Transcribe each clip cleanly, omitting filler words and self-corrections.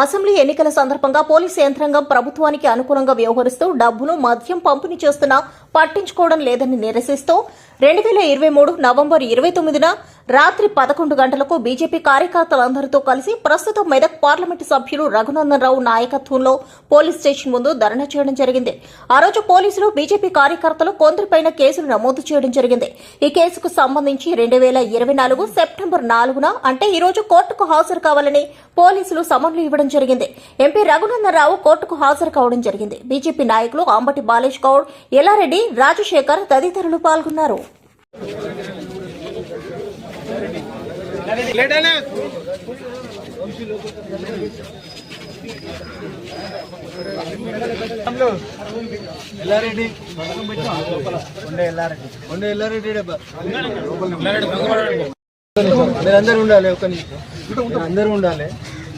Assembly ఎన్నికల సందర్భంగా police యంత్రాంగం ప్రభుత్వానికి అనుకూలంగా వ్యవహరిస్తూ డబ్బును మద్యం పంపిణీ చేస్తున్నా పట్టించుకోవడం లేదని నిరసిస్తూ 2023 నవంబర్ 29న రాత్రి 11 గంటలకు బీజేపీ కార్యకర్తలందరితో కలిసి ప్రస్తుతం మెదక్ పార్లమెంటు సభ్యులు రఘునందన్ రావు నాయకత్వంలో పోలీస్ స్టేషన్ ముందు ధర్నా చేయడం జరిగింది. ఆ రోజు పోలీసులు బీజేపీ కార్యకర్తలు కొందరిపైన కేసులు నమోదు చేయడం జరిగింది. ఈ కేసుకు సంబంధించి 2024 సెప్టెంబర్ 4న అంటే ఈ రోజు కోర్టుకు హాజరు కావాలని పోలీసులు సమన్లు ఇవ్వడం జరిగింది. ఎంపీ రఘునందన్ రావు కోర్టుకు హాజరు కావడం జరిగింది. బీజేపీ నాయకులు అంబటి బాలేష్ గౌడ్, ఎల్లారెడ్డి, రాజశేఖర్ తదితరులు పాల్గొన్నారు. అందరూ ఉండాలి, అందరూ ఉండాలి.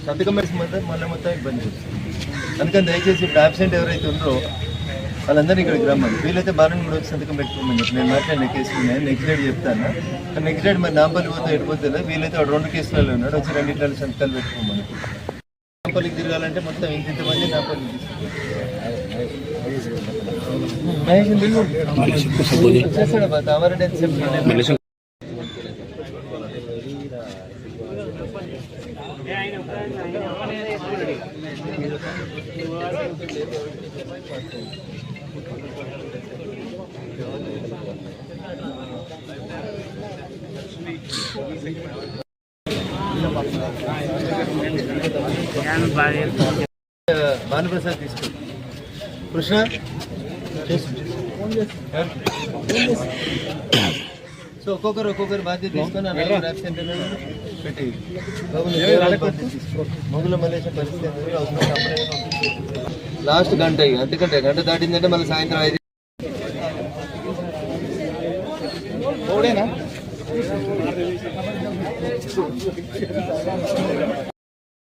సంతకం పెట్టి మొత్తం ఇబ్బంది. అందుకని దయచేసి ఇప్పుడు అబ్సెంట్ ఎవరైతే ఉన్నారో వాళ్ళందరూ ఇక్కడికి రమ్మని, వీలైతే బాలను కూడా వచ్చి సంతకం పెట్టుకోమని చెప్పి నేను మాట్లాడిన కేసులు నేను నెక్స్ట్ డేట్ చెప్తాను. నెక్స్ట్ డేట్ మరి నాంపల్లి పోతే ఎడిపోతే వీలైతే వాడు 2 కేసులలో ఉన్నాడు, వచ్చి 2 సంతకాలు పెట్టుకోమని. నాంపల్లికి తిరగాలంటే మొత్తం ఇంతమంది నాంపల్లి చేస్తాడు తామారెడ్డి. భానుప్రసాద్ తీసుకో కృష్ణ సో ఒక్కొక్కరు బాధ్యత తీసుకొని అబ్సెంట్ పెట్టి మొగుల మలేషియా పరిస్థితి లాస్ట్ గంట దాటిందంటే మళ్ళీ సాయంత్రం 5 ఓడేనా